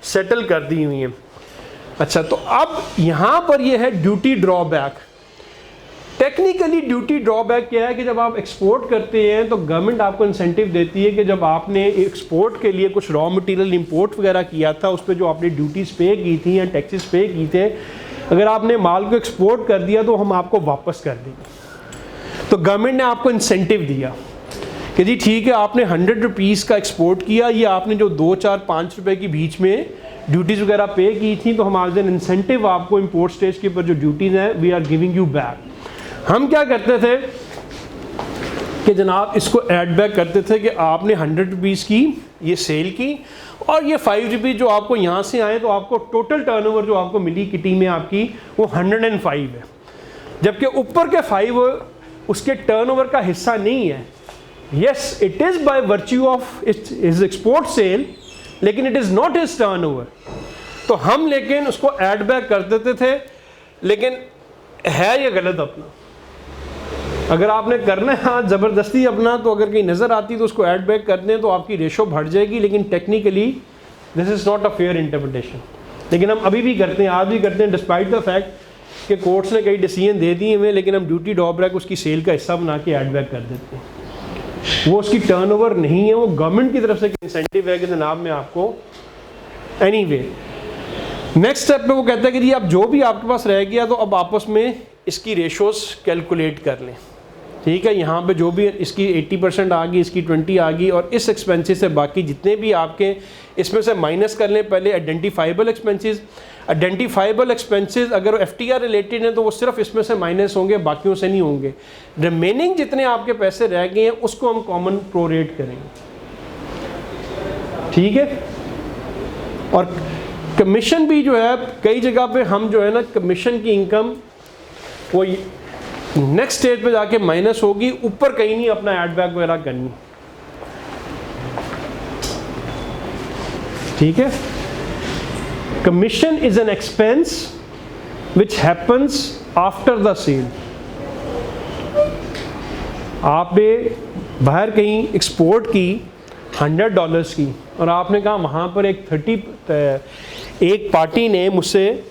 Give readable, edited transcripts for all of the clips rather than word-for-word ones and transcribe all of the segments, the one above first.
Settle कर दी हुई हैं। अच्छा, तो अब यहाँ पर ये है duty drawback. Technically duty drawback क्या है कि जब आप एक्सपोर्ट करते हैं तो गवर्नमेंट आपको इंसेंटिव देती है कि जब आपने एक्सपोर्ट के लिए कुछ रॉ मटेरियल इंपोर्ट वगैरह किया था, उस पर जो आपने ड्यूटीज़ पे की थी या टैक्सेस पे की थे, अगर आपने माल को एक्सपोर्ट कर दिया तो हम आपको वापस कर देंगे। तो गवर्नमेंट ने आपको इंसेंटिव दिया कि जी ठीक है, आपने 100 रुपीज़ का एक्सपोर्ट किया, ये आपने जो 2, 4, 5 रुपए के बीच में ड्यूटीज़ वगैरह पे की थी, तो हम आज इंसेंटिव आपको इंपोर्ट स्टेज के ऊपर जो ड्यूटीज़ हैं we are giving you back. हम क्या करते थे कि जनाब इसको ऐड बैक करते थे कि आपने 100 रुपीज़ की ये सेल की और ये 5 रुपीज़ जो आपको यहाँ से आए, तो आपको टोटल टर्नओवर जो आपको मिली किटी में आपकी वो 105 है, जबकि ऊपर के 5 उसके टर्नओवर का हिस्सा नहीं है। Yes, it is by virtue of its export sale, लेकिन it is not his turnover. तो हम लेकिन उसको ऐड बैक कर देते थे, लेकिन है ये गलत अपना। अगर आपने करना है हाँ ज़बरदस्ती अपना, तो अगर कहीं नज़र आती तो उसको ऐड बैक कर दें तो आपकी रेशो बढ़ जाएगी, लेकिन technically this is not a fair interpretation. लेकिन हम अभी भी करते हैं, आज भी करते हैं, डिस्पाइट द फैक्ट कि कोर्ट्स ने कई डिसीजन दे दिए हमें, लेकिन हम ड्यूटी ड्रॉबैक उसकी सेल का हिस्सा बना के ऐड बैक कर देते हैं। वो उसकी टर्नओवर नहीं है, वो गवर्नमेंट की तरफ से इंसेंटिव है कि जनाब मैं आपको एनीवे। नेक्स्ट स्टेप पे वो कहता है कि जी अब जो भी आपके पास रह गया तो अब आपस में इसकी रेशोज़ कैलकुलेट कर लें। ठीक है, यहाँ पे जो भी इसकी 80% आ गई, इसकी 20 आ गई, और इस एक्सपेंसेस से बाकी जितने भी आपके इसमें से माइनस कर लें पहले आइडेंटिफाइबल एक्सपेंसेस। आइडेंटिफाइबल एक्सपेंसेस अगर FTR रिलेटेड हैं तो वो सिर्फ इसमें से माइनस होंगे, बाकियों से नहीं होंगे। रिमेनिंग जितने आपके पैसे रह गए हैं उसको हम कॉमन प्रोरेट करेंगे। ठीक है, और कमीशन भी जो है कई जगह पे हम जो है ना कमीशन की इनकम वो नेक्स्ट स्टेज पे जाके माइनस होगी, ऊपर कहीं नहीं अपना ऐड बैक वगैरह करनी। ठीक है, commission is an expense which happens after the sale. आपने बाहर कहीं एक्सपोर्ट की $100 की और आपने कहा वहाँ पर एक पार्टी ने मुझसे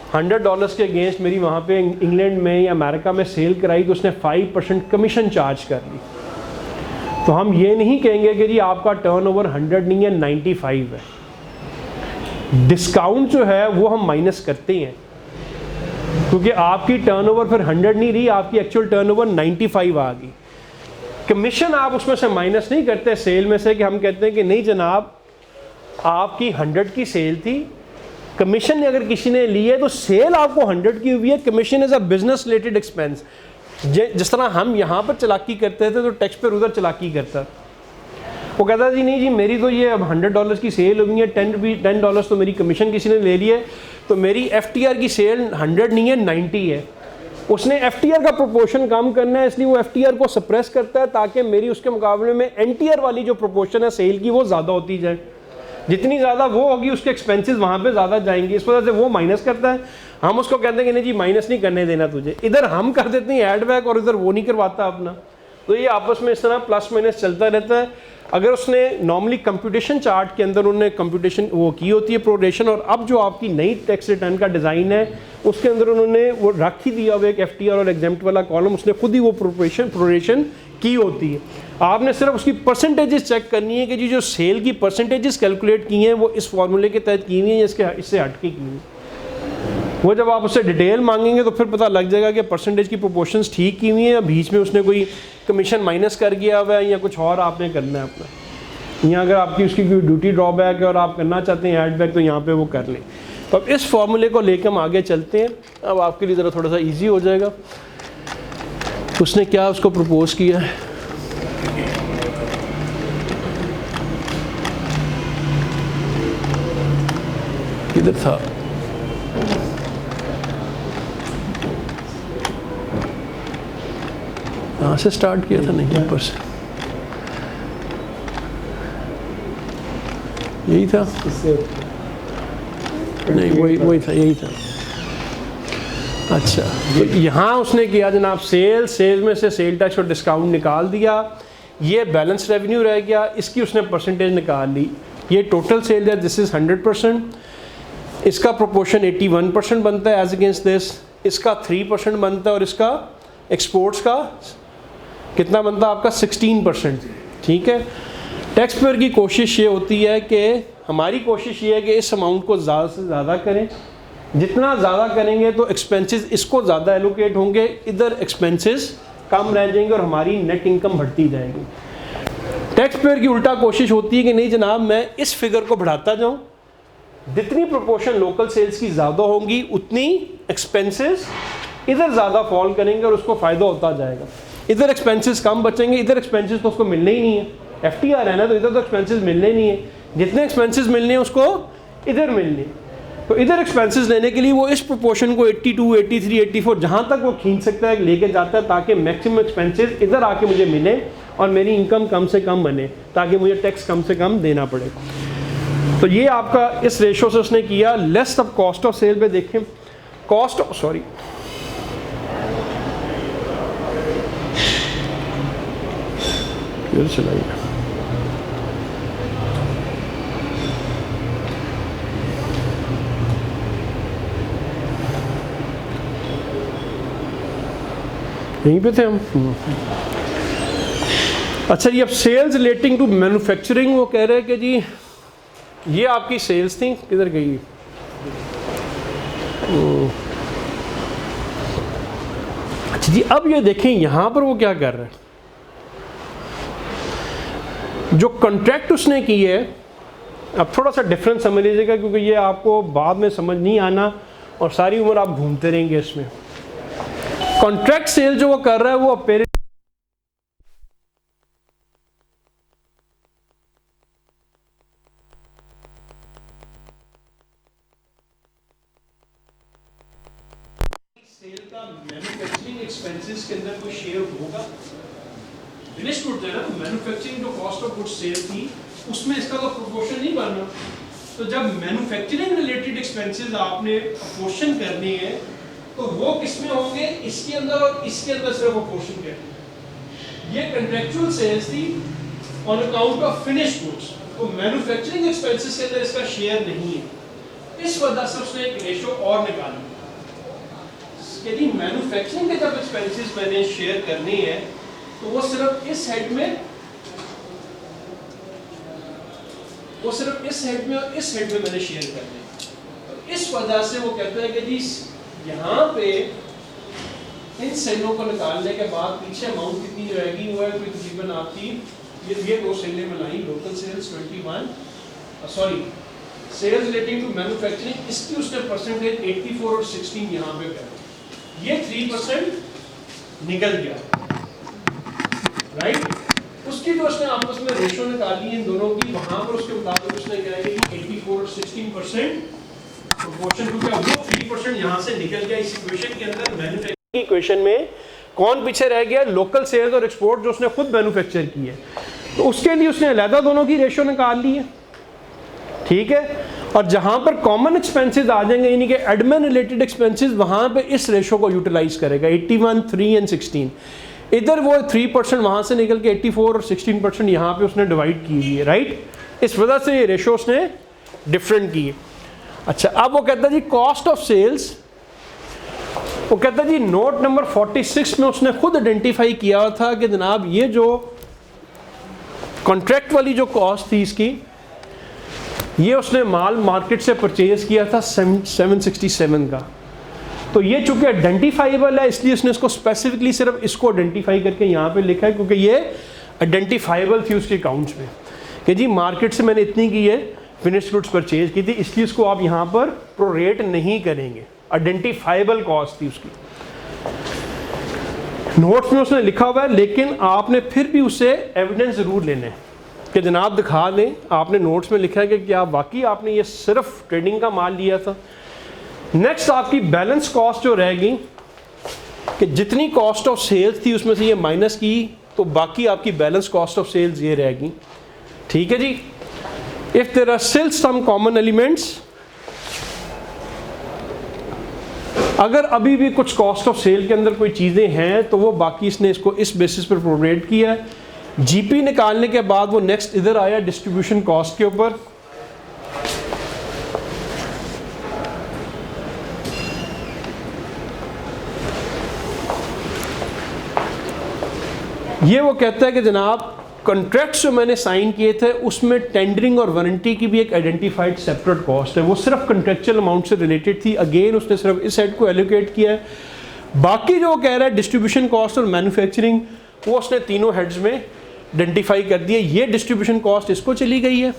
$100 के अगेंस्ट मेरी वहाँ पे इंग्लैंड में या अमेरिका में सेल कराई, तो उसने 5% कमीशन चार्ज कर ली। तो हम ये नहीं कहेंगे कि जी आपका टर्नओवर 100 नहीं है 95 है। डिस्काउंट जो है वो हम माइनस करते हैं, क्योंकि आपकी टर्नओवर फिर 100 नहीं रही, आपकी एक्चुअल टर्नओवर 95 आ गई। कमीशन आप उसमें से माइनस नहीं करते सेल में से, कि हम कहते हैं कि नहीं जनाब आपकी 100 की सेल थी, कमीशन अगर किसी ने ली है तो सेल आपको 100 की हुई है, commission is a business related expense. जिस तरह हम यहाँ पर चलाकी करते थे तो टैक्स पर उधर चलाकी करता। वो कहता जी नहीं जी मेरी तो ये अब $100 की सेल हुई है, $10 तो मेरी कमीशन किसी ने ले ली है, तो मेरी FTR की सेल 100 नहीं है 90 है। उसने FTR का प्रोपोर्शन कम करना है, इसलिए वो FTR को सप्रेस करता है ताकि मेरी उसके मुकाबले में NTR वाली जो प्रोपोर्शन है सेल की वो ज़्यादा होती जाए। जितनी ज़्यादा वो होगी उसके एक्सपेंसेस वहाँ पे ज़्यादा जाएंगे, इस वजह से वो माइनस करता है। हम उसको कहते हैं कि नहीं जी माइनस नहीं करने देना तुझे, इधर हम कर देते हैं ऐड बैक और इधर वो नहीं करवाता अपना। तो ये आपस में इस तरह प्लस माइनस चलता रहता है। अगर उसने नॉर्मली कंप्यूटेशन चार्ट के अंदर उन्होंने कंप्यूटेशन वो की होती है प्रोरेशन, और अब जो आपकी नई टैक्स रिटर्न का डिज़ाइन है उसके अंदर उन्होंने वो रख ही दिया हुआ एक FTR और एग्जेम्प्ट वाला कॉलम, उसने खुद ही वो प्रोरेशन की होती है। आपने सिर्फ उसकी परसेंटेजेस चेक करनी है कि जी जो सेल की परसेंटेजेस कैलकुलेट की हैं वो इस फार्मूले के तहत की हुई हैं, इससे हटके की हुई। वो जब आप उससे डिटेल मांगेंगे तो फिर पता लग जाएगा कि परसेंटेज की प्रोपोर्शंस ठीक की हुई हैं या बीच में उसने कोई कमीशन माइनस कर गया हुआ है या कुछ और आपने करना है अपना। यहाँ अगर आपकी उसकी कोई ड्यूटी ड्रॉबैक है और आप करना चाहते हैं ऐड बैक, तो यहाँ पे वो कर लें। तो अब इस फार्मूले को लेकर हम आगे चलते हैं। अब आपके लिए ज़रा थोड़ा सा ईजी हो जाएगा। उसने क्या उसको प्रपोज किया है, किधर था, यहाँ से स्टार्ट किया था, नहीं ऊपर से यही था, नहीं वही था, यही था। अच्छा, तो यहाँ उसने किया जनाब सेल में से सेल टैक्स और डिस्काउंट निकाल दिया, ये बैलेंस रेवेन्यू रह गया, इसकी उसने परसेंटेज निकाल ली। ये टोटल सेल है, दिस इज़ 100%, इसका प्रोपोर्शन 81% बनता है एज अगेंस्ट दिस, इसका 3% बनता है और इसका एक्सपोर्ट्स का कितना बनता है आपका 16%। ठीक है, टैक्स पेयर की कोशिश ये होती है कि हमारी कोशिश ये है कि इस अमाउंट को ज़्यादा से ज़्यादा करें, जितना ज़्यादा करेंगे तो एक्सपेंसेस इसको ज़्यादा एलोकेट होंगे, इधर एक्सपेंसेस कम रह जाएंगे और हमारी नेट इनकम बढ़ती जाएगी। टैक्स पेयर की उल्टा कोशिश होती है कि नहीं जनाब मैं इस फिगर को बढ़ाता जाऊँ, जितनी प्रोपोर्शन लोकल सेल्स की ज़्यादा होंगी उतनी एक्सपेंसेस इधर ज़्यादा फॉल करेंगे और उसको फ़ायदा होता जाएगा। इधर एक्सपेंसेस कम बचेंगे, इधर एक्सपेंसेस तो उसको मिलने ही नहीं है, FTR है ना, तो इधर तो एक्सपेंसेस मिलने नहीं है, जितने एक्सपेंसेस मिलने हैं उसको इधर मिलने। तो इधर एक्सपेंसेस लेने के लिए वो इस प्रोपोर्शन को 82, 83, 84 जहाँ तक वो खींच सकता है लेके जाता है, ताकि मैक्सिमम एक्सपेंसेस इधर आके मुझे मिले और मेरी इनकम कम से कम बने, ताकि मुझे टैक्स कम से कम देना पड़े। तो ये आपका इस रेशो से उसने किया। लेस अब कॉस्ट ऑफ सेल पे देखें, कॉस्ट सॉरी चलाइए, यहीं पे थे हम। अच्छा जी, अब सेल्स रिलेटिंग टू मैन्युफैक्चरिंग, वो कह रहे हैं कि जी ये आपकी सेल्स थी, किधर गई? अच्छा जी, अब ये देखें यहाँ पर वो क्या कर रहे हैं, जो कॉन्ट्रैक्ट उसने की है, अब थोड़ा सा डिफरेंस समझ लीजिएगा क्योंकि ये आपको बाद में समझ नहीं आना और सारी उम्र आप घूमते रहेंगे इसमें। कॉन्ट्रैक्ट सेल जो वो कर रहा है वो अपेरेंट सेल का मैन्युफैक्चरिंग एक्सपेंसेस के अंदर कोई शेयर होगा, फिनिश गुड है ना, मैन्युफैक्चरिंग जो कॉस्ट ऑफ गुड्स सेल थी उसमें इसका तो प्रोपोर्शन नहीं बनना। तो जब मैन्युफैक्चरिंग रिलेटेड एक्सपेंसेस आपने प्रोपोर्शन करने हैं तो वो किसमें होंगे, इसके अंदर और इसके अंदर सिर्फ प्रोपोर्शन करने। ये कॉन्ट्रैक्चुअल सेल्स थी on account of finish goods, तो मैन्युफैक्चरिंग एक्सपेंसेस के अंदर इसका शेयर नहीं है। इस वजह से उसने एक रेशो और निकाला, यदि मैन्युफैक्चरिंग के जब एक्सपेंसेस मैंने शेयर करने हैं तो वो सिर्फ इस हेड में, वो सिर्फ इस हेड में और इस हेड में मैंने शेयर करने हैं। तो इस वजह से वो कहते हैं कि जी यहाँ पे इन सेलों को निकालने के बाद पीछे अमाउंट कितनी रहेगी, वो है कोई तकरीबन आपकी ये दो सेलें मिलाई, local sales 21, sorry sales relating to manufacturing, इसकी उसने परसेंटेज 84 और 16 यहाँ पे कर, ये 3% निकल गया, राइट। उसकी जो उसने आपस में रेशो निकाली है इन दोनों की, वहां पर उसके मुताबिक उसने क्या है कि 84 और 16% प्रोपोर्शन, क्योंकि वो 3% यहाँ से निकल गया इस इक्वेशन के अंदर। मैन्युफैक्चरिंग की इक्वेशन में कौन पीछे रह गया, लोकल सेल्स और एक्सपोर्ट जो उसने खुद मैन्युफैक्चर की है, तो उसके लिए उसने अलग दोनों की रेशो निकाल ली है, ठीक है। और जहां पर कॉमन एक्सपेंसेस आ जाएंगे यानी कि एडमिन रिलेटेड एक्सपेंसेस, वहां पे इस रेशो को यूटिलाइज करेगा 81, 3 एंड 16। इधर वो 3% वहां से निकल के 84 और 16% यहाँ पे उसने डिवाइड की हुई है, राइट। इस वजह से ये रेशो उसने डिफरेंट की है। अच्छा, अब वो कहता है जी कॉस्ट ऑफ सेल्स, वो कहता है जी नोट नंबर 46 में उसने खुद आइडेंटिफाई किया था कि जनाब ये जो कॉन्ट्रैक्ट वाली जो कॉस्ट थी इसकी, ये उसने माल मार्केट से परचेज किया था 767 का। तो ये चूंकि आइडेंटिफाइबल है इसलिए उसने इसको स्पेसिफिकली सिर्फ इसको आइडेंटिफाई करके यहाँ पे लिखा है, क्योंकि ये आइडेंटिफाइबल थी उसके अकाउंट्स में कि जी मार्केट से मैंने इतनी की है फिनिश्ड गुड्स परचेज की थी, इसलिए इसको आप यहाँ पर प्रोरेट नहीं करेंगे, आइडेंटिफाइबल कॉस्ट थी उसकी। नोट्स में उसने लिखा हुआ है, लेकिन आपने फिर भी उसे एविडेंस ज़रूर लेने कि जनाब दिखा दें आपने नोट्स में लिखा है कि क्या वाकई आपने ये सिर्फ ट्रेडिंग का माल लिया था। नेक्स्ट आपकी बैलेंस कॉस्ट जो रहेगी कि जितनी कॉस्ट ऑफ सेल्स थी उसमें से ये माइनस की तो बाकी आपकी बैलेंस कॉस्ट ऑफ सेल्स ये रहेगी, ठीक है जी। If there are still some common elements, अगर अभी भी कुछ कॉस्ट ऑफ सेल के अंदर कोई चीज़ें हैं तो वो बाकी इसने इसको इस बेसिस पर प्रोरेट किया है। जीपी निकालने के बाद वो नेक्स्ट इधर आया डिस्ट्रीब्यूशन कॉस्ट के ऊपर, ये वो कहता है कि जनाब कॉन्ट्रैक्ट्स जो मैंने साइन किए थे उसमें टेंडरिंग और वारंटी की भी एक आइडेंटिफाइड सेपरेट कॉस्ट है, वो सिर्फ कॉन्ट्रेक्चुअल अमाउंट से रिलेटेड थी। अगेन उसने सिर्फ इस हेड को एलोकेट किया है। बाकी जो कह रहा है डिस्ट्रीब्यूशन कॉस्ट और मैन्युफैक्चरिंग, वो उसने तीनों हेड्स में आइडेंटिफाई कर दिया। ये डिस्ट्रीब्यूशन कॉस्ट इसको चली गई है,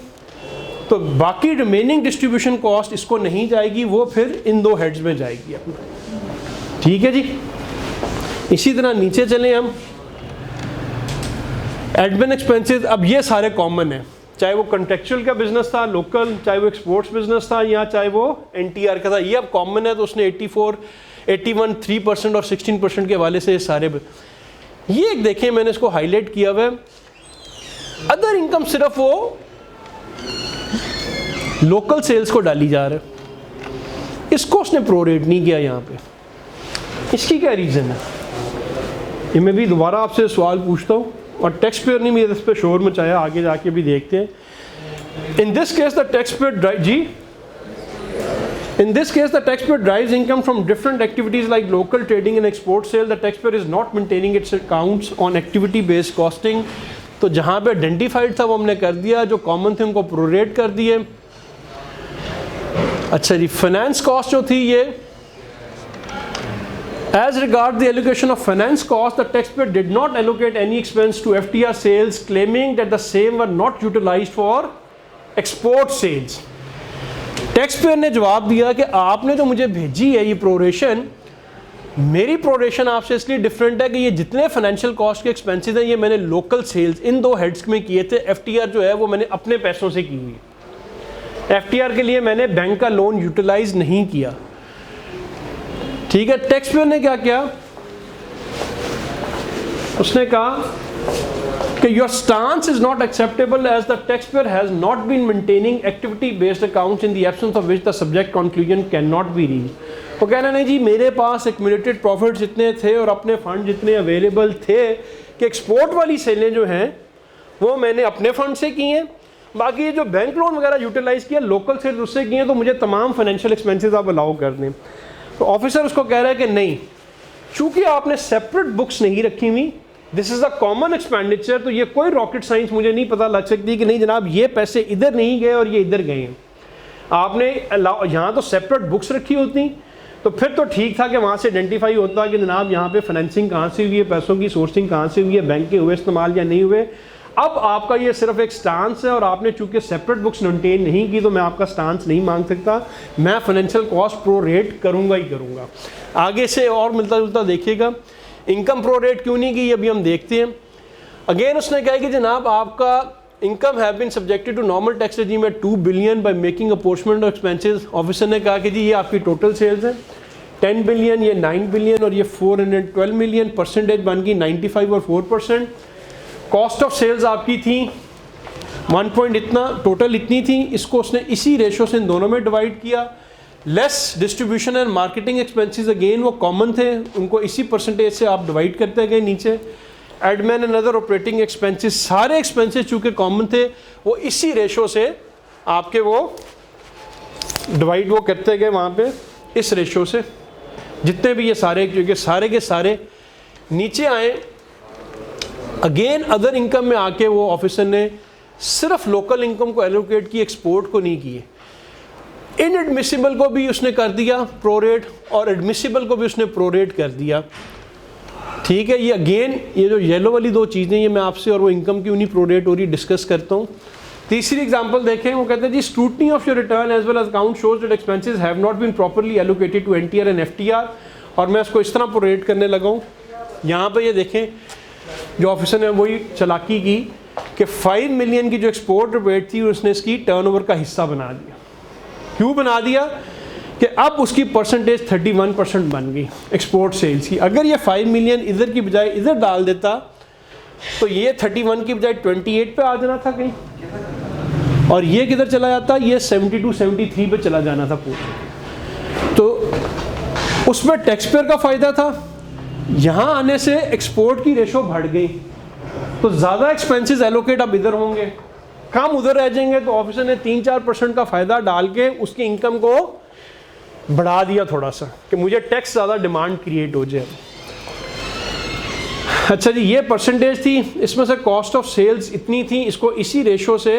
तो बाकी रिमेनिंग डिस्ट्रीब्यूशन कॉस्ट इसको नहीं जाएगी, वो फिर इन दो हेड्स में जाएगी अपना। ठीक है जी। इसी तरह नीचे चलें हम, एडमिन एक्सपेंसेस। अब ये सारे कॉमन है, चाहे वो कॉन्ट्रेक्चुअल का बिजनेस था लोकल, चाहे वो एक्सपोर्ट्स बिजनेस था, या चाहे वो एनटीआर का था, ये अब कॉमन है। तो उसने 84, 81, 3% और 16% के हवाले से सारे। ये एक देखें, मैंने इसको हाईलाइट किया हुआ है, अदर इनकम सिर्फ वो लोकल सेल्स को डाली जा रहा है, इसको उसने प्रोरेट नहीं किया यहाँ पे। इसकी क्या रीज़न है, ये मैं भी दोबारा आपसे सवाल पूछता हूँ, और टैक्स पेयर ने मेरे इस पर शोर मचाया, आगे जाके भी देखते हैं। In this case the taxpayer जी, in this case the taxpayer derives income from different activities like local trading and export sale. The taxpayer is not maintaining its accounts on activity based costing. तो जहाँ पे identified था वो हमने कर दिया, जो कॉमन थे उनको प्रोरेट कर दिए। अच्छा जी, फाइनेंस कॉस्ट जो थी ये, as regard the allocation of finance cost, the taxpayer did not allocate any expense to FTR sales, claiming that the same were not utilized for export sales. Taxpayer ने जवाब दिया कि आपने जो मुझे भेजी है ये प्रोरेशन, मेरी प्रोरेशन आपसे इसलिए डिफरेंट है कि ये जितने फाइनेंशियल कॉस्ट के एक्सपेंसेस हैं ये मैंने लोकल सेल्स इन दो हेड्स में किए थे। एफटीआर जो है वो मैंने अपने पैसों से की हुई, एफटीआर के लिए मैंने बैंक का लोन यूटिलाइज नहीं किया। ठीक है, टैक्सपेयर ने क्या किया, उसने कहा कि your stance is not acceptable as the taxpayer has not been maintaining activity based accounts in the absence of which the subject conclusion cannot be reached. वो कहना नहीं जी, मेरे पास एक्यूमुलेटेड प्रॉफिट्स इतने थे और अपने फंड जितने अवेलेबल थे कि एक्सपोर्ट वाली सेलें जो हैं वो मैंने अपने फंड से की हैं, बाकी ये जो बैंक लोन वगैरह यूटिलाइज किया लोकल से उससे किए, तो मुझे तमाम फाइनेंशियल एक्सपेंसेस आप अलाउ कर दें। तो ऑफिसर उसको कह रहा है कि नहीं, चूँकि आपने सेपरेट बुक्स नहीं रखी हुई, this is a common expenditure, तो ये कोई रॉकेट साइंस मुझे नहीं पता लग सकती कि नहीं जनाब ये पैसे इधर नहीं गए और ये इधर गए हैं। आपने यहाँ तो सेपरेट बुक्स रखी होती तो फिर तो ठीक था कि वहाँ से आइडेंटिफाई होता कि जनाब यहाँ पे फाइनेंसिंग कहाँ से हुई है, पैसों की सोर्सिंग कहाँ से हुई है, बैंक के हुए इस्तेमाल या नहीं हुए। अब आपका ये सिर्फ एक स्टांस है और आपने चूँकि सेपरेट बुक्स मेंटेन नहीं की, तो मैं आपका स्टांस नहीं मांग सकता, मैं फाइनेंशियल कॉस्ट प्रो रेट करूँगा ही करूँगा। आगे से और मिलता जुलता देखिएगा। इनकम प्रो रेट क्यों नहीं की, अभी हम देखते हैं। अगेन उसने कहा कि जनाब आपका income have been subjected to normal tax regime में 2 billion by making apportionment of expenses. Officer ने कहा कि जी ये आपकी टोटल सेल्स है 10 बिलियन, ये 9 बिलियन और ये 412 मिलियन, परसेंटेज बन गई 95 और 4%। कॉस्ट ऑफ सेल्स आपकी थी 1 पॉइंट इतना, टोटल इतनी थी, इसको उसने इसी रेशो से इन दोनों में डिवाइड किया। Less distribution and marketing expenses again वो कॉमन थे, उनको इसी परसेंटेज से आप डिवाइड करते गए नीचे। Admin and other operating expenses, सारे एक्सपेंसेस चूँकि कॉमन थे वो इसी रेशो से आपके वो डिवाइड वो करते गए वहाँ पे इस रेशो से, जितने भी ये सारे क्योंकि सारे के सारे नीचे आए। अगेन अदर इनकम में आके वो ऑफिसर ने सिर्फ लोकल इनकम को एलोकेट की, एक्सपोर्ट को नहीं किए। इनएडमिसिबल को भी उसने कर दिया प्रोरेट और एडमिसिबल को भी उसने प्रोरेट कर दिया। ठीक है, ये अगेन ये जो येलो वाली दो चीज़ें ये मैं आपसे और वो इनकम की उन्हीं प्रोरेट हो रही डिस्कस करता हूँ। तीसरी एग्जांपल देखें, वो कहते हैं जी scrutiny of your return as well as account shows that expenses have not been properly allocated to NTR and FTR. और मैं उसको इस तरह प्रोरेट करने लगा हूँ। यहाँ पे ये देखें जो ऑफिसर ने वही चालाकी की कि 5 मिलियन की जो एक्सपोर्ट रिबेट थी उसने इसकी टर्नओवर का हिस्सा बना दिया। क्यों बना दिया कि अब उसकी परसेंटेज 31% बन गई एक्सपोर्ट सेल्स की। अगर ये 5 मिलियन इधर की बजाय इधर डाल देता तो ये 31 की बजाय 28 पे आ जाना था कहीं, और ये किधर चला जाता, ये 72 73 पे चला जाना था पूरा। तो उसमें टैक्स पेयर का फ़ायदा था, यहाँ आने से एक्सपोर्ट की रेशो बढ़ गई तो ज़्यादा एक्सपेंसेस एलोकेट अब इधर होंगे, कम उधर रह जाएंगे। तो ऑफिसर ने 3-4% का फ़ायदा डाल के उसकी इनकम को बढ़ा दिया थोड़ा सा कि मुझे टैक्स ज़्यादा डिमांड क्रिएट हो जाए। अच्छा जी, ये परसेंटेज थी, इसमें से कॉस्ट ऑफ सेल्स इतनी थी, इसको इसी रेशो से,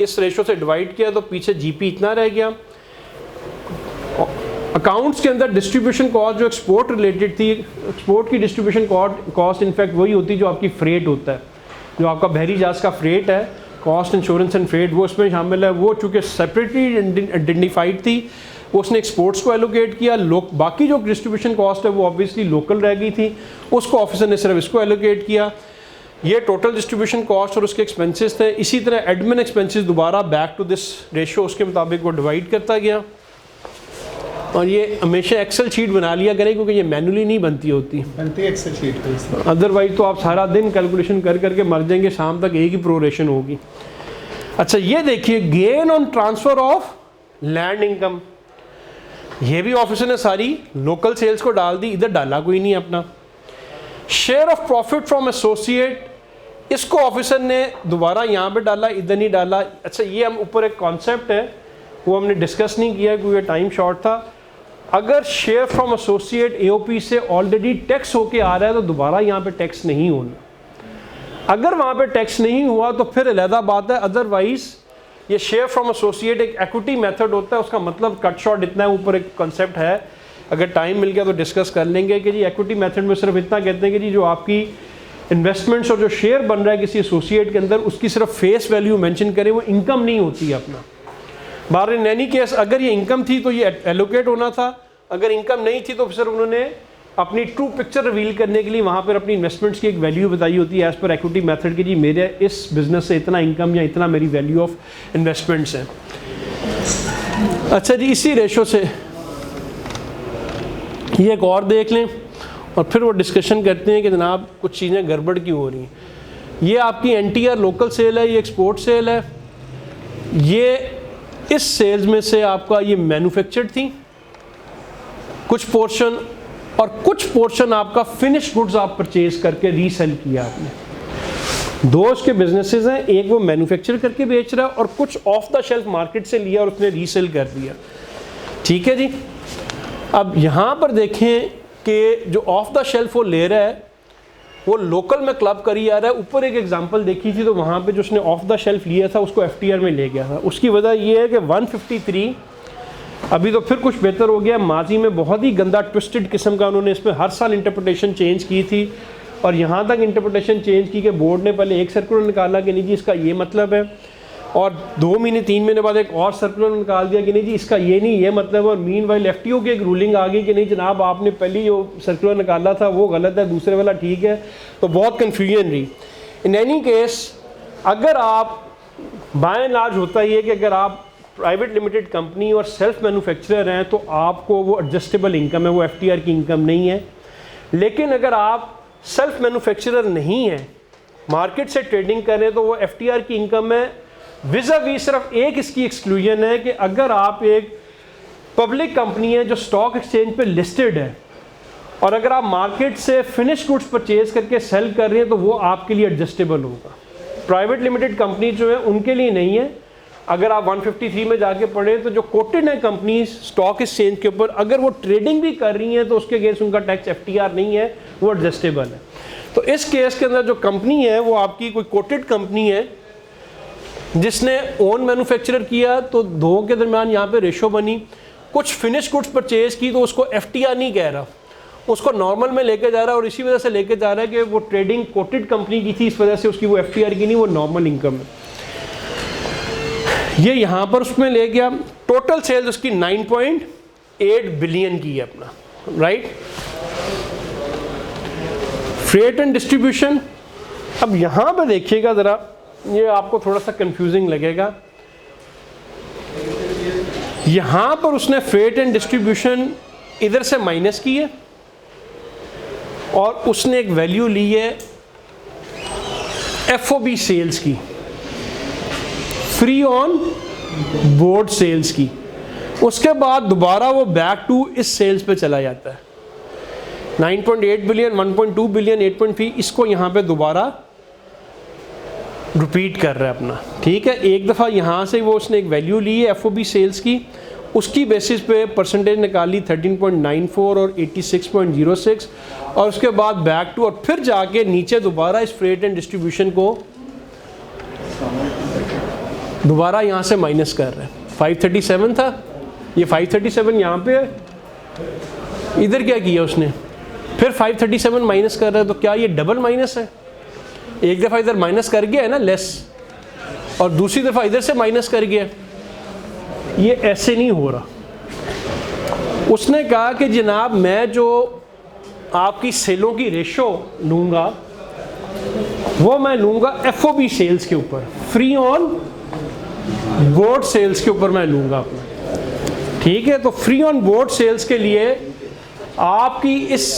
इस रेशो से डिवाइड किया तो पीछे जीपी इतना रह गया। अकाउंट्स के अंदर डिस्ट्रीब्यूशन कॉस्ट जो एक्सपोर्ट रिलेटेड थी, एक्सपोर्ट की डिस्ट्रीब्यूशन कॉस्ट इनफैक्ट वही होती है जो आपकी फ्रेट होता है, जो आपका बहरी जहाज का फ्रेट है, कॉस्ट इंश्योरेंस एंड फ्रेट वो इसमें शामिल है। वो चूँकि सेपरेटली आइडेंटिफाइड थी, वो उसने एक्सपोर्ट्स को एलोकेट किया। बाकी जो डिस्ट्रीब्यूशन कॉस्ट है वो ऑब्वियसली लोकल रह गई थी, उसको ऑफिसर ने सिर्फ इसको एलोकेट किया। ये टोटल डिस्ट्रीब्यूशन कॉस्ट और उसके एक्सपेंसेस थे। इसी तरह एडमिन एक्सपेंसेस दोबारा बैक टू दिस रेशो उसके मुताबिक वो डिवाइड करता गया। और ये हमेशा एक्सेल शीट बना लिया करें क्योंकि ये मैनुअली नहीं बनती एक्सेल शीट, अदरवाइज तो आप सारा दिन कैलकुलेशन कर करके मर जाएंगे, शाम तक एक ही प्रोरेशन होगी। अच्छा, ये देखिए gain on transfer of land income, ये भी ऑफिसर ने सारी लोकल सेल्स को डाल दी, इधर डाला कोई नहीं अपना। Share of profit from associate, इसको ऑफिसर ने दोबारा यहाँ पे डाला, इधर नहीं डाला। अच्छा, ये हम ऊपर एक कॉन्सेप्ट है वो हमने डिस्कस नहीं किया क्योंकि टाइम शॉर्ट था। अगर शेयर फ्रॉम एसोसिएट एओपी से ऑलरेडी टैक्स होके आ रहा है तो दोबारा यहाँ पे टैक्स नहीं होना। अगर वहाँ पे टैक्स नहीं हुआ तो फिर अलहदा बात है, अदरवाइज ये शेयर फ्रॉम एसोसिएट एक इक्विटी मेथड होता है। उसका मतलब कट शॉर्ट इतना है, ऊपर एक कॉन्सेप्ट है, अगर टाइम मिल गया तो डिस्कस कर लेंगे कि जी इक्विटी मेथड में सिर्फ इतना कहते हैं कि जी जो आपकी इन्वेस्टमेंट्स और जो शेयर बन रहा है किसी एसोसिएट के अंदर उसकी सिर्फ फेस वैल्यू मेंशन करें, वो इनकम नहीं होती है अपना। बार इन एनी केस अगर ये इनकम थी तो ये एलोकेट होना था, अगर इनकम नहीं थी तो फिर उन्होंने अपनी ट्रू पिक्चर रिवील करने के लिए वहाँ पर अपनी इन्वेस्टमेंट्स की एक वैल्यू बताई होती है एज पर इक्विटी मेथड की, जी मेरे इस बिजनेस से इतना इनकम या इतना मेरी वैल्यू ऑफ इन्वेस्टमेंट्स है। अच्छा जी, इसी रेशो से ये एक और देख लें और फिर वो डिस्कशन करते हैं कि जनाब कुछ चीज़ें गड़बड़ क्यों हो रही हैं। ये आपकी एनटीआर लोकल सेल है, ये एक्सपोर्ट सेल है। ये इस सेल्स में से आपका ये मैन्युफैक्चर्ड थी कुछ पोर्शन, और कुछ पोर्शन आपका फिनिश गुड्स आप परचेज करके रीसेल किया आपने। दो उसके बिजनेसेस हैं, एक वो मैन्युफैक्चर करके बेच रहा है और कुछ ऑफ द शेल्फ मार्केट से लिया और उसने रीसेल कर दिया। ठीक है जी। अब यहाँ पर देखें कि जो ऑफ द शेल्फ वो ले रहा है वो लोकल में क्लब करी आ रहा है। ऊपर एक एग्जांपल देखी थी तो वहाँ पे जो उसने ऑफ द शेल्फ लिया था उसको एफटीआर में ले गया था। उसकी वजह ये है कि 153 अभी तो फिर कुछ बेहतर हो गया, माजी में बहुत ही गंदा ट्विस्टेड किस्म का उन्होंने इसमें हर साल इंटरप्रिटेशन चेंज की थी और यहाँ तक इंटरप्रिटेशन चेंज की कि बोर्ड ने पहले एक सर्कुलर निकाला कि नहीं जी इसका ये मतलब है, और 2 महीने 3 महीने बाद एक और सर्कुलर निकाल दिया कि नहीं जी इसका ये नहीं ये मतलब है, और मीनवाइल एफटीओ की एक रूलिंग आ गई कि नहीं जनाब आपने पहले जो सर्कुलर निकाला था वो गलत है, दूसरे वाला ठीक है। तो बहुत कन्फ्यूजन रही। इन एनी केस अगर आप बाय एंड लार्ज होता ही है कि अगर आप प्राइवेट लिमिटेड कंपनी और सेल्फ मैन्युफैक्चरर हैं तो आपको वो एडजस्टेबल इनकम है, वो एफटीआर की इनकम नहीं है। लेकिन अगर आप सेल्फ मैन्युफैक्चरर नहीं हैं, मार्केट से ट्रेडिंग कर रहे हैं, तो वो एफटीआर की इनकम है। विज़ावी सिर्फ एक इसकी एक्सक्लूजन है कि अगर आप एक पब्लिक कंपनी है जो स्टॉक एक्सचेंज पे लिस्टेड है और अगर आप मार्केट से फिनिश गुड्स परचेज करके सेल कर रहे हैं तो वो आपके लिए एडजस्टेबल होगा। प्राइवेट लिमिटेड कंपनी जो है उनके लिए नहीं है। अगर आप 153 में जाके पढ़े तो जो कोटेड है कंपनी स्टॉक एक्सचेंज के ऊपर, अगर वो ट्रेडिंग भी कर रही हैं तो उसके अगेंस्ट उनका टैक्स एफटीआर नहीं है, वो एडजस्टेबल है। तो इस केस के अंदर जो कंपनी है वो आपकी कोई कोटेड कंपनी है जिसने ओन मैन्युफैक्चरर किया, तो दो के दरमियान यहाँ पे रेशो बनी। कुछ फिनिश गुड्स परचेज की तो उसको एफटीआर नहीं कह रहा, उसको नॉर्मल में लेके जा रहा है और इसी वजह से लेके जा रहा है कि वो ट्रेडिंग कोटेड कंपनी की थी, इस वजह से उसकी वो एफटीआर की नहीं, वो नॉर्मल इनकम है। ये यहाँ पर उसमें ले गया। टोटल सेल्स उसकी 9.8 बिलियन की है अपना, राइट। फ्रेट एंड डिस्ट्रीब्यूशन, अब यहाँ पे देखिएगा ज़रा, ये आपको थोड़ा सा कंफ्यूजिंग लगेगा। यहाँ पर उसने फ्रेट एंड डिस्ट्रीब्यूशन इधर से माइनस की है और उसने एक वैल्यू ली है एफओबी सेल्स की, फ्री ऑन बोर्ड सेल्स की। उसके बाद दोबारा वो बैक टू इस सेल्स पे चला जाता है। 9.8 बिलियन, 1.2 बिलियन, 8.3, इसको यहाँ पे दोबारा रिपीट कर रहा है अपना। ठीक है, एक दफ़ा यहाँ से वो उसने एक वैल्यू ली है एफओबी सेल्स की उसकी बेसिस पे परसेंटेज निकाली 13.94 और 86.06, और उसके बाद बैक टू, और फिर जाके नीचे दोबारा इस फ्रेट एंड डिस्ट्रीब्यूशन को दोबारा यहाँ से माइनस कर रहे हैं। 537 था, ये 537 यहाँ पे है, इधर क्या किया उसने, फिर 537 माइनस कर रहा है। तो क्या ये डबल माइनस है? एक दफ़ा इधर माइनस कर गया है ना लेस, और दूसरी दफ़ा इधर से माइनस कर गया। ये ऐसे नहीं हो रहा। उसने कहा कि जनाब मैं जो आपकी सेलों की रेशो लूँगा वो मैं लूँगा FOB सेल्स के ऊपर, फ्री ऑन बोर्ड सेल्स के ऊपर मैं लूँगा अपना, ठीक है। तो फ्री ऑन बोर्ड सेल्स के लिए आपकी इस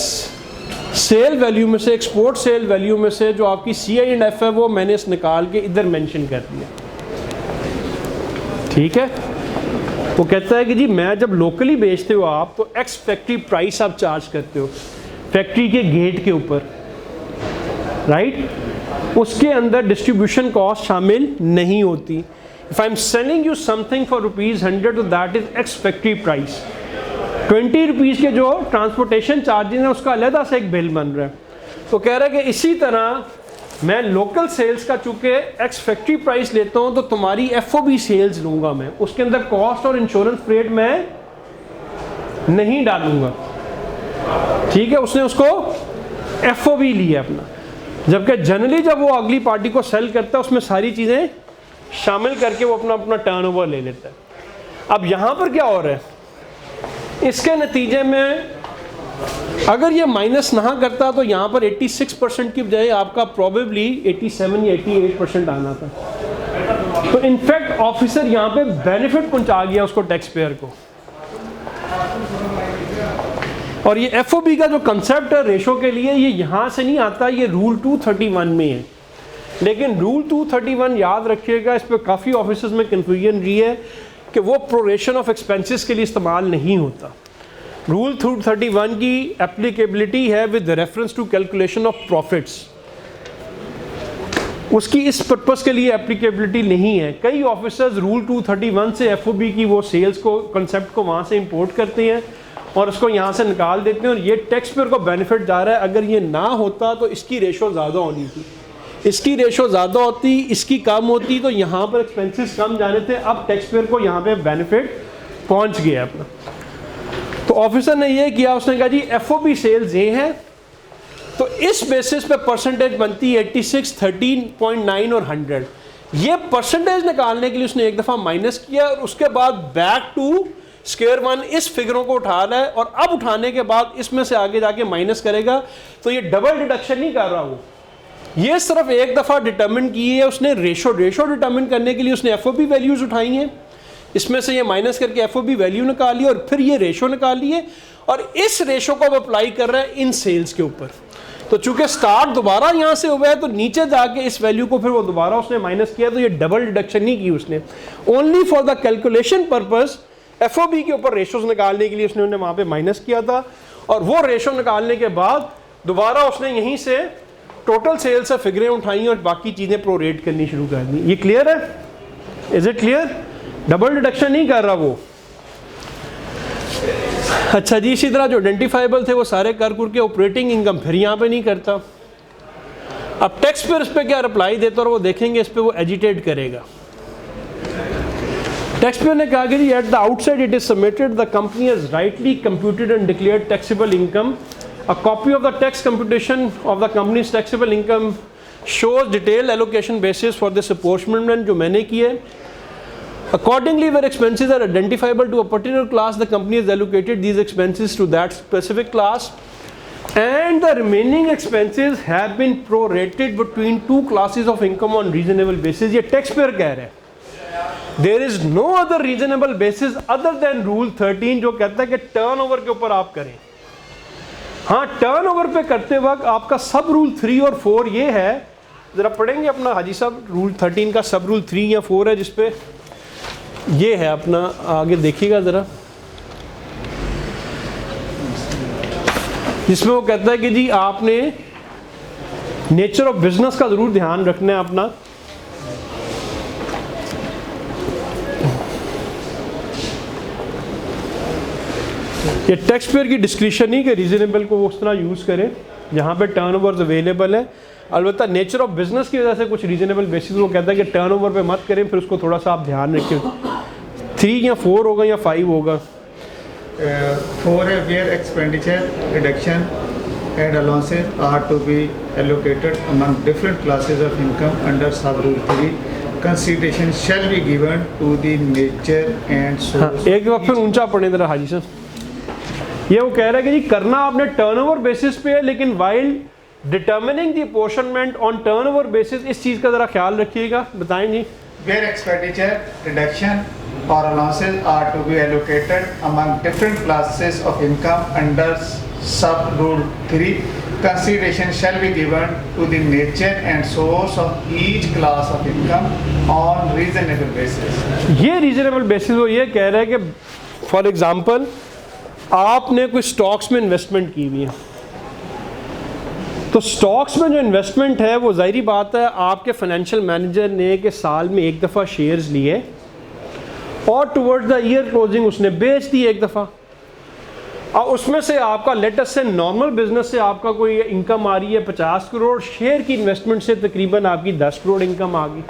सेल वैल्यू में से, एक्सपोर्ट सेल वैल्यू में से जो आपकी CI&F है वो मैंने इस निकाल के इधर मेंशन कर दिया, ठीक है। वो कहता है कि जी मैं जब लोकली बेचते हो आप तो एक्स फैक्ट्री प्राइस आप चार्ज करते हो फैक्ट्री के गेट के ऊपर, राइट। उसके अंदर डिस्ट्रीब्यूशन कॉस्ट शामिल नहीं होती। If I am selling you something for ₹100 तो that is ex factory price. 20 rupees के जो ट्रांसपोर्टेशन चार्जेस हैं उसका अलहदा से एक बिल बन रहा है। तो कह रहा है कि इसी तरह मैं लोकल सेल्स का चूँकि एक्स फैक्ट्री प्राइस लेता हूँ तो तुम्हारी FOB सेल्स लूँगा मैं, उसके अंदर कॉस्ट और इंश्योरेंस रेट मैं नहीं डालूँगा, ठीक है। उसने उसको FOB लिया अपना, जबकि जनरली जब वो अगली पार्टी को सेल करता है उसमें सारी चीज़ें शामिल करके वो अपना अपना टर्नओवर ले लेता है। अब यहाँ पर क्या हो रहा है, इसके नतीजे में अगर ये माइनस ना करता तो यहाँ पर 86% की बजाय आपका प्रोबेबली 87 या 88% आना था। तो इनफैक्ट ऑफिसर यहाँ पे बेनिफिट पहुँचा गया उसको, टैक्स पेयर को। और ये FOB का जो कंसेप्ट है रेशो के लिए, ये यहाँ से नहीं आता, ये रूल 231 में है। लेकिन रूल 231 याद रखिएगा, इस पर काफ़ी ऑफिसर्स में कन्फ्यूजन रही है कि वो प्रोरेशन ऑफ एक्सपेंसेस के लिए इस्तेमाल नहीं होता। रूल 231 की एप्लीकेबिलिटी है with reference to calculation of profits, उसकी इस पर्पस के लिए एप्लीकेबिलिटी नहीं है। कई ऑफिसर्स रूल 231 से FOB की वो सेल्स को, कंसेप्ट को वहाँ से इंपोर्ट करते हैं और उसको यहाँ से निकाल देते हैं, और ये टैक्स पेयर को बेनिफिट जा रहा है। अगर ये ना होता तो इसकी रेशो ज़्यादा होनी थी, इसकी रेशो ज़्यादा होती, इसकी कम होती, तो यहाँ पर एक्सपेंसेस कम जाने थे। अब टैक्स पेयर को यहाँ पे बेनिफिट पहुँच गया अपना। तो ऑफिसर ने ये किया, उसने कहा जी FOB सेल्स ये हैं, तो इस बेसिस पे परसेंटेज बनती है 86, 13.9 और 100। ये परसेंटेज निकालने के लिए उसने एक दफ़ा माइनस किया और उसके बाद बैक टू स्क्वायर वन इस फिगरों को उठा रहा है, और अब उठाने के बाद इसमें से आगे जाके माइनस करेगा। तो ये डबल डिडक्शन नहीं कर रहा वो, ये सिर्फ एक दफ़ा डिटर्मिन की है उसने। रेशो डिटर्मिन करने के लिए उसने FOB वैल्यूज़ उठाई हैं, इसमें से ये माइनस करके FOB वैल्यू निकाली और फिर ये रेशो निकाली है, और इस रेशो को अब अप्लाई कर रहा है इन सेल्स के ऊपर। तो चूंकि स्टार्ट दोबारा यहाँ से हुआ है तो नीचे जाके इस वैल्यू को फिर वो दोबारा उसने माइनस किया। तो ये डबल डिडक्शन नहीं की उसने, only for the calculation purpose FOB के ऊपर रेशोज निकालने के लिए उसने वहाँ पे माइनस किया था, और वो रेशो निकालने के बाद दोबारा उसने यहीं से टोटल सेल्स से फिगरें उठाई और बाकी चीज़ें प्रोरेट करनी शुरू कर दी। ये क्लियर है? Is it clear? Double deduction नहीं कर रहा वो। अच्छा जी, इसी तरह जो आइडेंटिफाइबल थे वो सारे कर के ऑपरेटिंग इनकम फिर यहाँ पे नहीं करता। अब टैक्स पेयर इस पे क्या रिप्लाई देता और वो देखेंगे, इस पे वो एजिटेट करेगा। टैक्स पेयर ने कहा कि जी at the outside it is submitted the company has rightly computed and declared taxable income. A copy of the tax computation of the company's taxable income shows detail allocation basis for this apportionment जो मैंने की है। Accordingly, where expenses are identifiable to a particular class, the company has allocated these expenses to that specific class, and the remaining expenses have been prorated between two classes of income on reasonable basis. ये taxpayer कह रहे हैं। There is no other reasonable basis other than Rule 13 जो कहता है कि turnover के ऊपर आप करें। हाँ, turnover पे करते वक्त आपका सब रूल 3 और 4 ये है, ज़रा पढ़ेंगे अपना हाजी साहब। रूल 13 का सब रूल 3 या 4 है जिसपे ये है अपना, आगे देखिएगा ज़रा, जिसमें वो कहता है कि जी आपने नेचर ऑफ बिजनेस का ज़रूर ध्यान रखना है अपना। ये टैक्स पेयर की डिस्क्रिप्शन नहीं कि रीजनेबल को उस तरह यूज़ करें जहाँ पे टर्नओवर्स अवेलेबल है। अलबत्ता नेचर ऑफ बिजनेस की वजह से कुछ रीजनेबल बेसिस वो कहता है कि टर्नओवर पे मत करें, फिर उसको थोड़ा सा आप ध्यान रखें। 3 या 4 होगा या 5 होगा। 4 है where expenditure reduction and allowances are to be allocated among different classes of income under sub-rule 3. Consideration shall be given to the nature and हाँ, source. एक बार फिर ऊंचा पढ़ने जरा हाजी साहब। ये वो कह रहा है कि जी करना आपने टर्नओवर बेसिस पे है, लेकिन while determining the apportionment on turnover basis, इस चीज़ का ज़रा ख्याल रखिएगा। बताएं जी। Where expenditure reduction or allowances are to be allocated among different classes of income under sub-rule 3. Consideration shall be given to the nature and source of each class of income on reasonable basis. ये reasonable basis वो ये कह रहा है कि for example आपने कोई stocks में इन्वेस्टमेंट की हुई है, तो स्टॉक्स में जो इन्वेस्टमेंट है वो ज़ाहिरी बात है आपके फाइनेंशियल मैनेजर ने कि साल में एक दफ़ा शेयर्स लिए और टुवर्ड्स द ईयर क्लोजिंग उसने बेच दी एक दफ़ा, और उसमें से आपका लेटेस्ट से नॉर्मल बिजनेस से आपका कोई इनकम आ रही है 50 करोड़, शेयर की इन्वेस्टमेंट से तकरीबन आपकी 10 करोड़ इनकम आ गई।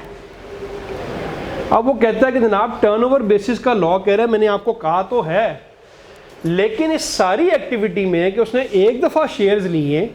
अब वो कहता है कि जनाब टर्नओवर बेसिस का लॉ कह रहा है, मैंने आपको कहा तो है, लेकिन इस सारी एक्टिविटी में कि उसने एक दफ़ा शेयर्स लिए